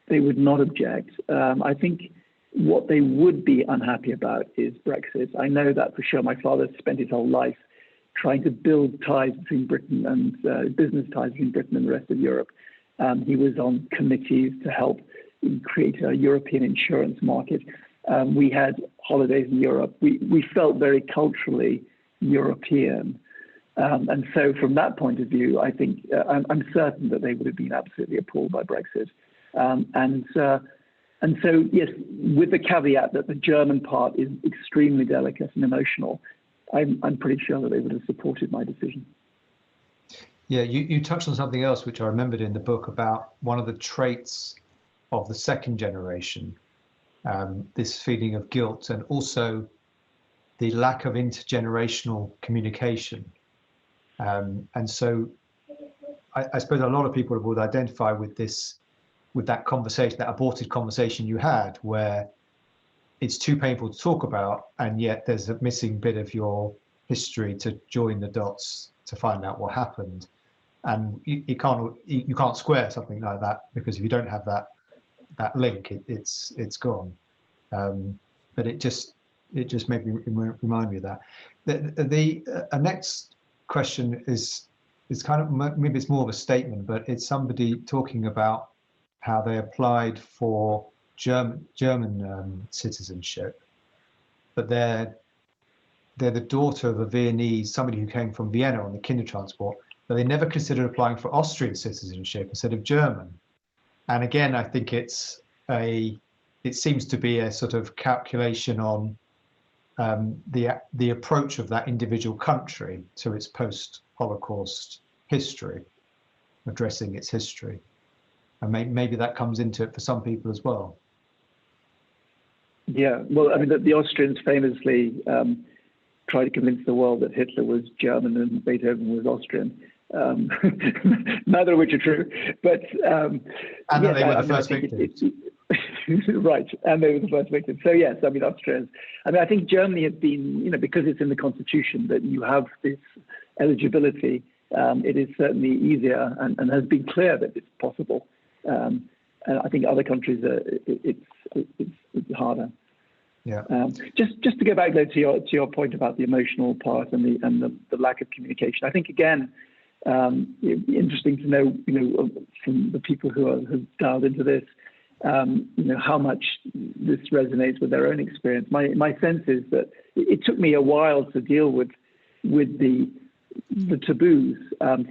they would not object. I think what they would be unhappy about is Brexit. I know that for sure. My father spent his whole life trying to build ties between Britain and business ties between Britain and the rest of Europe. He was on committees to help create a European insurance market. We had holidays in Europe. We felt very culturally European. And so from that point of view, I think I'm certain that they would have been absolutely appalled by Brexit. And so, yes, with the caveat that the German part is extremely delicate and emotional, I'm pretty sure that they would have supported my decision. Yeah, you touched on something else which I remembered in the book about one of the traits of the second generation, this feeling of guilt and also the lack of intergenerational communication. And so I suppose a lot of people would identify with that conversation, that aborted conversation you had, where it's too painful to talk about, and yet there's a missing bit of your history to join the dots to find out what happened. And you can't square something like that, because if you don't have that link, it's gone. But it just made me remind me of that. The next question is kind of, maybe it's more of a statement, but it's somebody talking about how they applied for German citizenship, but they're the daughter of a Viennese, somebody who came from Vienna on the Kindertransport, but they never considered applying for Austrian citizenship instead of German. And again, I think it seems to be a sort of calculation on the approach of that individual country to its post-Holocaust history, addressing its history. And maybe that comes into it for some people as well. Yeah, well, I mean, the Austrians famously tried to convince the world that Hitler was German and Beethoven was Austrian. Neither of which are true, but and yes, they were the first victims. Right, and they were the first victims. So yes, I mean, Austrians. I mean, I think Germany has been, because it's in the constitution that you have this eligibility. It is certainly easier and has been clear that it's possible And I think other countries, it's harder. Yeah. Just to go back though to your point about the emotional part and the lack of communication. I think again, it'd be interesting to know, from the people who have dialed into this, how much this resonates with their own experience. My sense is that it took me a while to deal with the taboos.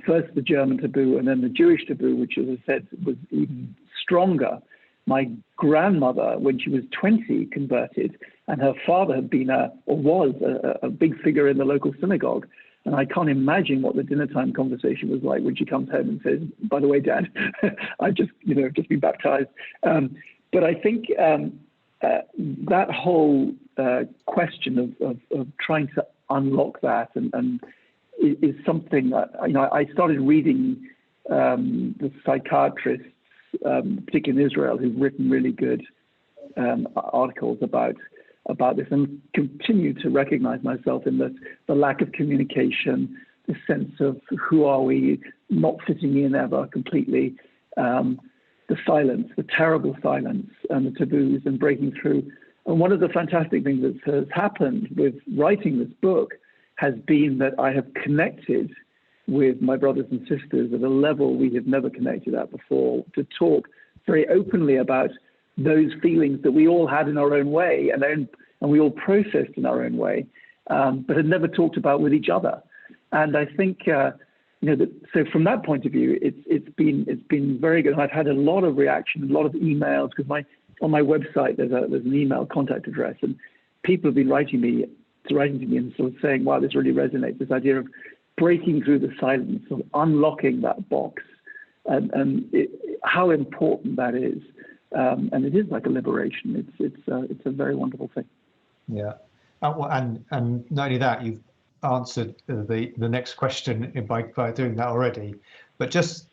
First the German taboo and then the Jewish taboo, which, as I said, was even stronger. My grandmother, when she was 20, converted, and her father had been was a big figure in the local synagogue. And I can't imagine what the dinner time conversation was like when she comes home and says, "By the way, Dad, I've just been baptized." But I think that whole question of trying to unlock that and is something that I started reading the psychiatrists, particularly in Israel, who've written really good articles about this, and continue to recognize myself in the lack of communication, the sense of who are we, not fitting in ever completely, the silence, the terrible silence, and the taboos, and breaking through. And one of the fantastic things that has happened with writing this book has been that I have connected with my brothers and sisters at a level we have never connected at before, to talk very openly about those feelings that we all had in our own way and we all processed in our own way, but had never talked about with each other. And I think, so from that point of view, it's been very good. And I've had a lot of reaction, a lot of emails, because on my website there's an email contact address, and people have been writing to me and sort of saying, "Wow, this really resonates." This idea of breaking through the silence, of unlocking that box, and how important that is. And it is like a liberation. It's a very wonderful thing. Yeah, and not only that, you've answered the next question by doing that already. But just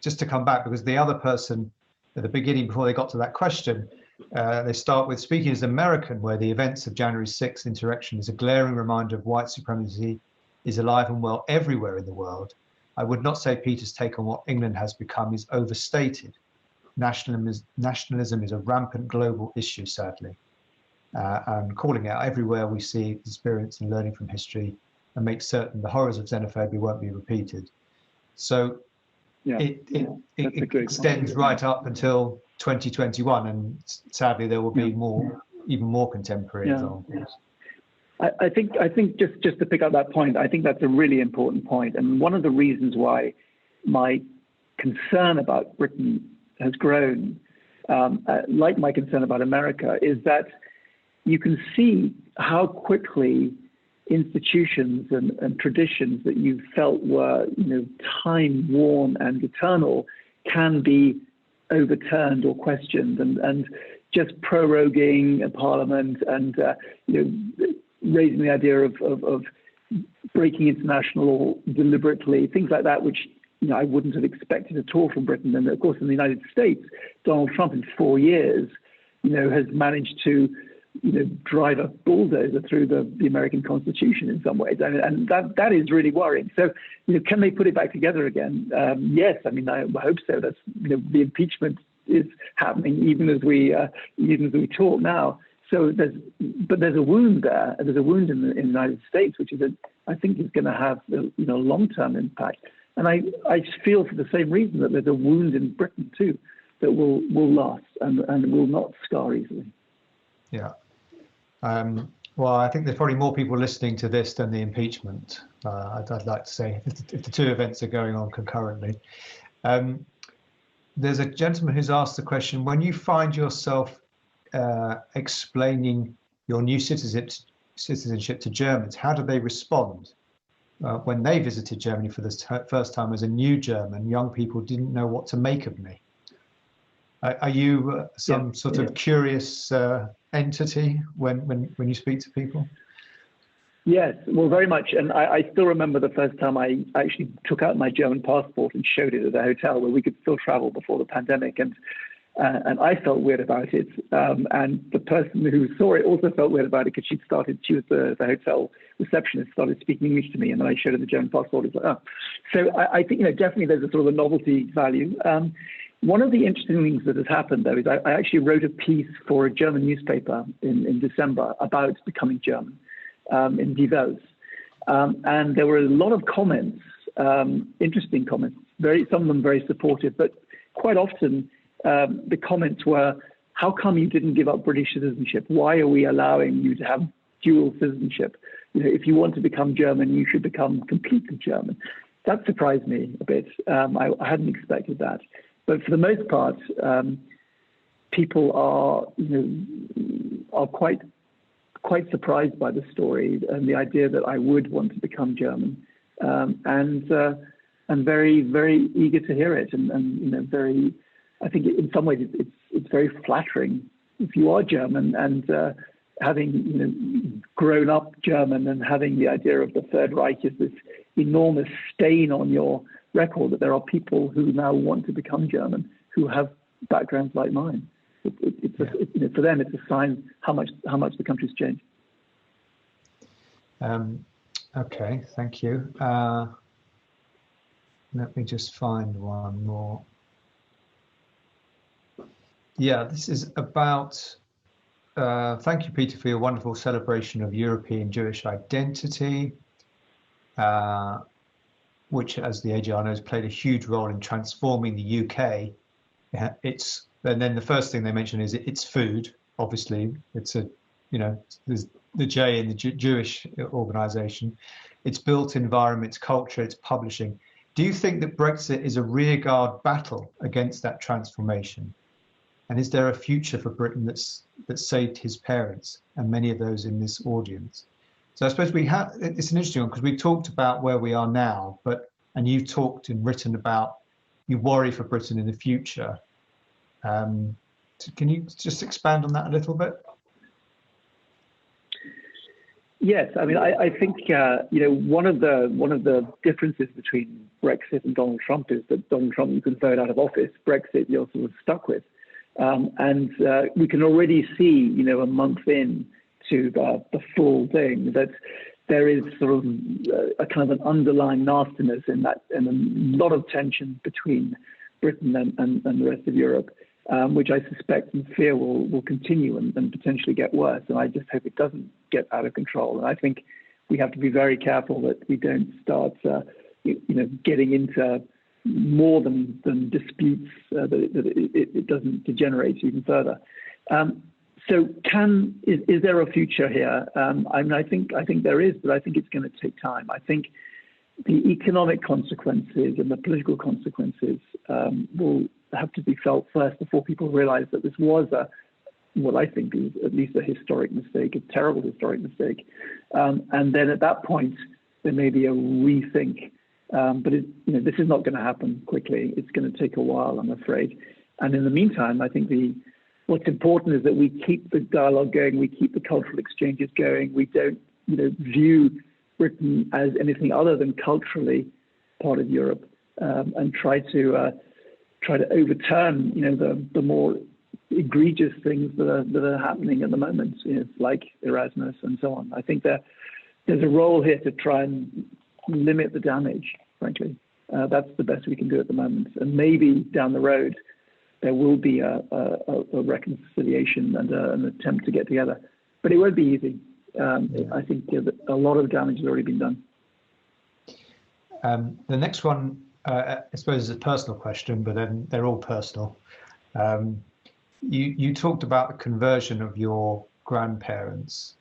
to come back, because the other person at the beginning, before they got to that question, they start with, "Speaking as an American, where the events of January 6th insurrection is a glaring reminder of white supremacy is alive and well everywhere in the world, I would not say Peter's take on what England has become is overstated. Nationalism is a rampant global issue, sadly. And calling out everywhere we see, experience and learning from history, and make certain the horrors of xenophobia won't be repeated." So yeah, it extends right up until 2021, and sadly there will be even more contemporary examples. I think just to pick up that point, I think that's a really important point. And one of the reasons why my concern about Britain has grown, like my concern about America, is that you can see how quickly institutions and traditions that you felt were, time worn and eternal, can be overturned or questioned, and just proroguing a parliament and raising the idea of breaking international law deliberately, things like that, which I wouldn't have expected at all from Britain. And of course, in the United States, Donald Trump in 4 years, has managed to drive a bulldozer through the American Constitution in some ways, and that is really worrying. So, can they put it back together again? Yes, I mean, I hope so. That's the impeachment is happening even as we talk now. So there's a wound there. There's a wound in the United States, which is I think is going to have long-term impact. And I feel for the same reason that there's a wound in Britain too that will last and will not scar easily. Yeah. Well, I think there's probably more people listening to this than the impeachment. I'd like to say, if the two events are going on concurrently. There's a gentleman who's asked the question: when you find yourself explaining your new citizenship to Germans, how do they respond? When they visited Germany for the first time as a new German, young people didn't know what to make of me. Are you some sort of curious entity when you speak to people? Yes, well, very much. And I still remember the first time I actually took out my German passport and showed it at a hotel where we could still travel before the pandemic. And I felt weird about it. And the person who saw it also felt weird about it, because she was the hotel receptionist, started speaking English to me. And then I showed her the German passport. It's like, oh. So I think, definitely there's a sort of a novelty value. One of the interesting things that has happened, though, is I actually wrote a piece for a German newspaper in December about becoming German in Die Welt. And there were a lot of comments, interesting comments, some of them very supportive, but quite often the comments were, how come you didn't give up British citizenship? Why are we allowing you to have dual citizenship? You know, if you want to become German, you should become completely German. That surprised me a bit. I hadn't expected that. But for the most part, people are quite surprised by the story and the idea that I would want to become German, and very, very eager to hear it, and very. I think in some ways it's very flattering if you are German and having grown up German and having the idea of the Third Reich is this enormous stain on your record, that there are people who now want to become German who have backgrounds like mine. For them, it's a sign how much the country's changed. Okay, thank you. Let me just find one more. Yeah, this is about. Thank you, Peter, for your wonderful celebration of European Jewish identity, which, as the AGR knows, played a huge role in transforming the UK. And then the first thing they mention is it's food. Obviously, it's there's the J in the Jewish organisation. It's built environment, it's culture, it's publishing. Do you think that Brexit is a rearguard battle against that transformation? And is there a future for Britain that saved his parents and many of those in this audience? So I suppose it's an interesting one because we talked about where we are now, and you've talked and written about you worry for Britain in the future. Can you just expand on that a little bit? Yes, I mean, I think one of the differences between Brexit and Donald Trump is that Donald Trump, you can vote out of office. Brexit, you're sort of stuck with. And we can already see, a month in to the full thing, that there is sort of a kind of an underlying nastiness in that, and a lot of tension between Britain and the rest of Europe, which I suspect and fear will continue and potentially get worse. And I just hope it doesn't get out of control. And I think we have to be very careful that we don't start, getting into more than disputes, that it doesn't degenerate even further. So is there a future here? I think there is, but I think it's going to take time. I think the economic consequences and the political consequences will have to be felt first before people realize that this was what I think is at least a historic mistake, a terrible historic mistake. And then at that point, there may be a rethink. But this is not going to happen quickly. It's going to take a while, I'm afraid. And in the meantime, I think what's important is that we keep the dialogue going, we keep the cultural exchanges going. We don't, view Britain as anything other than culturally part of Europe, and try to overturn, the more egregious things that are happening at the moment, like Erasmus and so on. I think there's a role here to try and limit the damage, frankly. That's the best we can do at the moment. And maybe down the road, there will be a reconciliation and an attempt to get together. But it won't be easy. I think a lot of damage has already been done. The next one, I suppose, is a personal question, but then they're all personal. You talked about the conversion of your grandparents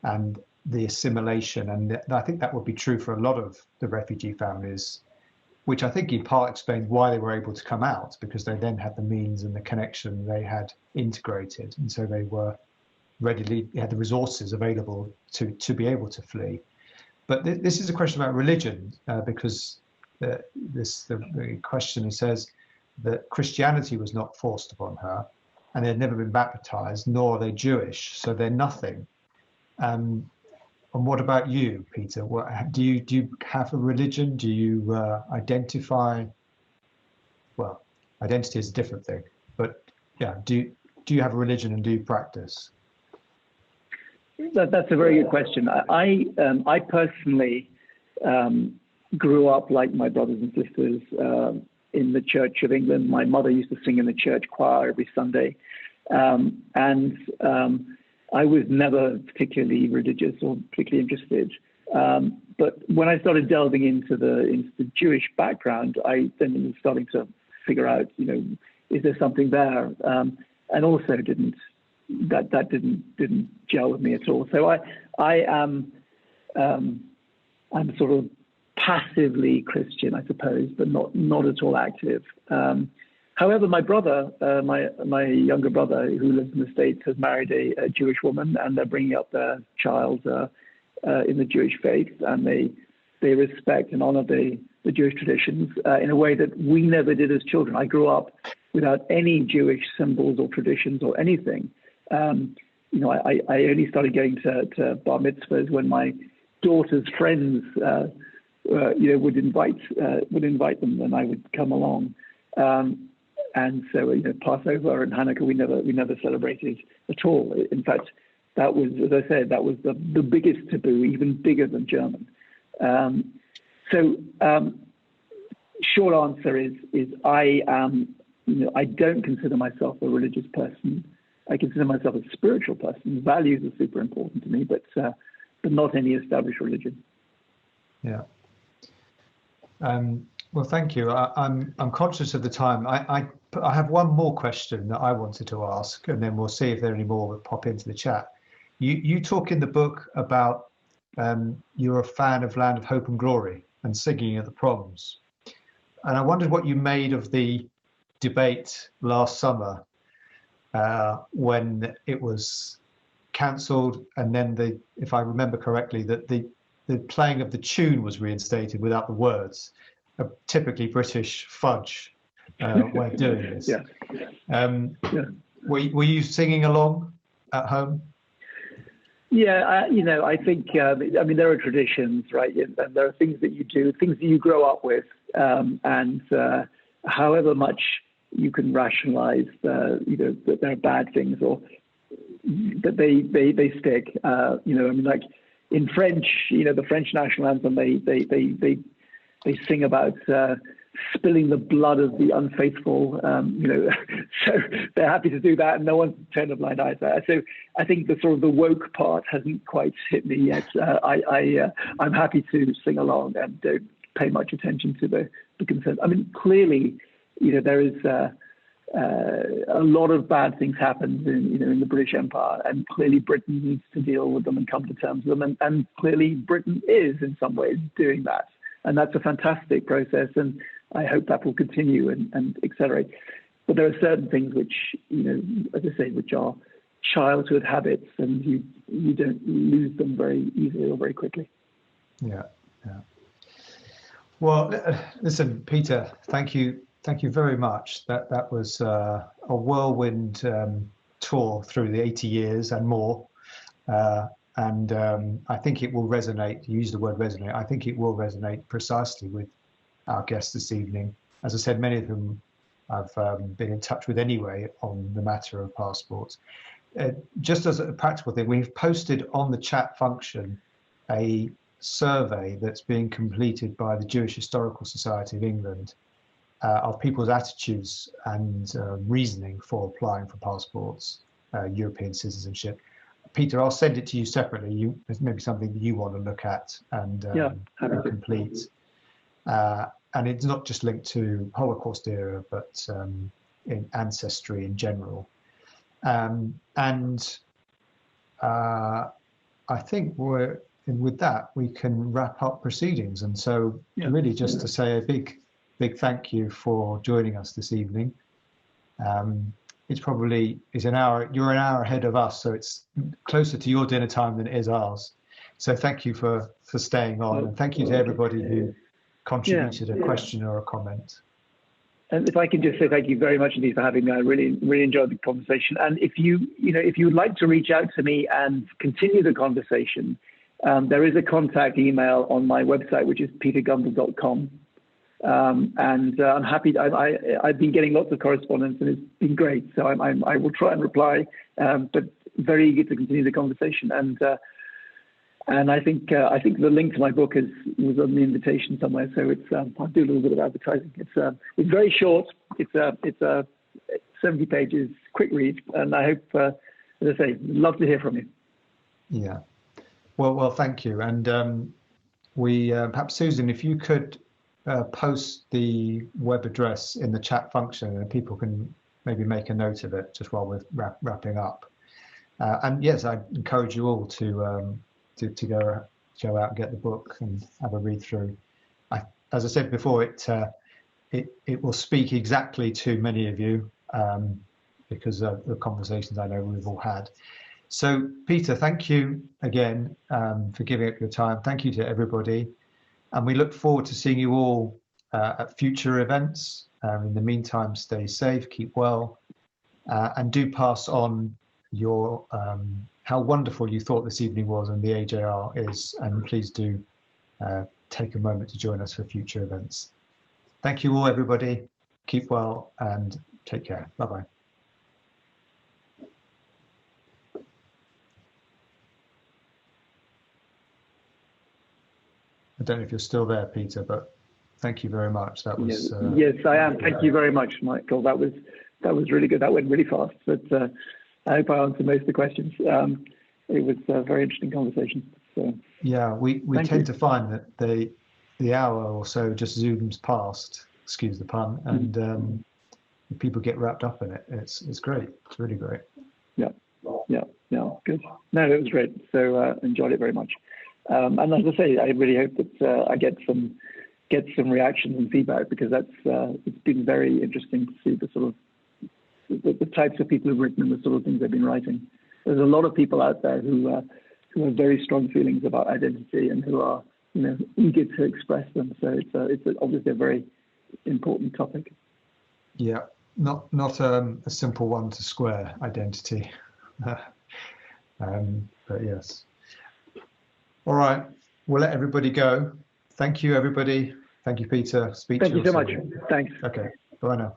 and the assimilation, and I think that would be true for a lot of the refugee families, which I think in part explains why they were able to come out, because they then had the means and the connection, they had integrated, and so they were had the resources available to be able to flee. But this is a question about religion, because the questioner says that Christianity was not forced upon her, and they'd never been baptized, nor are they Jewish, so they're nothing. And what about you, Peter? Do you have a religion? Do you identify? Well, identity is a different thing, but yeah, do you have a religion and do you practice? That's a very good question. I personally grew up, like my brothers and sisters, in the Church of England. My mother used to sing in the church choir every Sunday. I was never particularly religious or particularly interested. But when I started delving into the Jewish background, I then was starting to figure out, is there something there? And also didn't gel with me at all. So I'm sort of passively Christian, I suppose, but not at all active. However, my brother, my younger brother, who lives in the States, has married a Jewish woman, and they're bringing up their child in the Jewish faith, and they respect and honor the Jewish traditions in a way that we never did as children. I grew up without any Jewish symbols or traditions or anything. I only started going to bar mitzvahs when my daughter's friends, would invite them, and I would come along. And so, Passover and Hanukkah, we never celebrated at all. In fact, that was, as I said, that was the biggest taboo, even bigger than German. Short answer is I don't consider myself a religious person. I consider myself a spiritual person. Values are super important to me, but not any established religion. Yeah. Well, thank you. I'm conscious of the time. I have one more question that I wanted to ask, and then we'll see if there are any more that pop into the chat. You talk in the book about you're a fan of Land of Hope and Glory and singing at the proms. And I wondered what you made of the debate last summer when it was cancelled, and then if I remember correctly, that the playing of the tune was reinstated without the words. A typically British fudge way of doing this. Yeah. Were you singing along at home? Yeah, I think, there are traditions, right? And there are things that you do, things that you grow up with. And however much you can rationalize, that there are bad things or that they stick. Like in French, the French national anthem, they sing about spilling the blood of the unfaithful, so they're happy to do that, and no one's turned a blind eye to that. So I think the sort of the woke part hasn't quite hit me yet. I'm happy to sing along and don't pay much attention to the consent. I mean, clearly, there is a lot of bad things happened in the British Empire, and clearly Britain needs to deal with them and come to terms with them, and clearly Britain is in some ways doing that. And that's a fantastic process, and I hope that will continue and accelerate. But there are certain things which, as I say, which are childhood habits, and you don't lose them very easily or very quickly. Yeah. Well, listen, Peter, thank you very much. That was a whirlwind tour through the 80 years and more. And I think it will resonate. You use the word resonate. I think it will resonate precisely with our guests this evening. As I said, many of them I've been in touch with anyway on the matter of passports. Just as a practical thing, we've posted on the chat function a survey that's being completed by the Jewish Historical Society of England of people's attitudes and reasoning for applying for passports, European citizenship. Peter, I'll send it to you separately. There's maybe something that you want to look at and complete. And it's not just linked to Holocaust era, but in ancestry in general. And I think with that, we can wrap up proceedings. And so really just to say a big thank you for joining us this evening. It's an hour, you're an hour ahead of us, so it's closer to your dinner time than it is ours. So thank you for staying on, and thank you to everybody who contributed a question or a comment. And if I can just say thank you very much indeed for having me. I really, really enjoyed the conversation. And if you would like to reach out to me and continue the conversation, there is a contact email on my website, which is petergumbel.com. And I'm happy. I've been getting lots of correspondence, and it's been great. So I will try and reply, but very eager to continue the conversation. And And I think the link to my book was on the invitation somewhere. So it's I'll do a little bit of advertising. It's very short. It's 70 pages, quick read, and I hope, as I say, love to hear from you. Yeah. Well, thank you. And we perhaps Susan, if you could post the web address in the chat function, and people can maybe make a note of it just while we're wrapping up. And yes, I encourage you all to go out and get the book and have a read through. As I said before, it will speak exactly to many of you because of the conversations I know we've all had. So Peter, thank you again for giving up your time. Thank you to everybody. And we look forward to seeing you all at future events. In the meantime, stay safe, keep well, and do pass on your how wonderful you thought this evening was and the AJR is, and please do take a moment to join us for future events. Thank you all, everybody. Keep well and take care. Bye-bye. I don't know if you're still there, Peter, but thank you very much. That was yes, I am. Thank you very much, Michael. That was really good. That went really fast, but I hope I answered most of the questions. It was a very interesting conversation. So yeah, we tend to find that the hour or so just zooms past. Excuse the pun, and people get wrapped up in it. It's great. It's really great. Yeah, good. No, it was great. So enjoyed it very much. And as I say, I really hope that I get some reactions and feedback, because it's been very interesting to see the sort of the types of people who've written and the sort of things they've been writing. There's a lot of people out there who have very strong feelings about identity and who are eager to express them. So it's obviously a very important topic. Yeah, not a simple one to square, identity. But yes. All right, we'll let everybody go. Thank you, everybody. Thank you, Peter. Thank you so much. Thanks. Okay, bye now.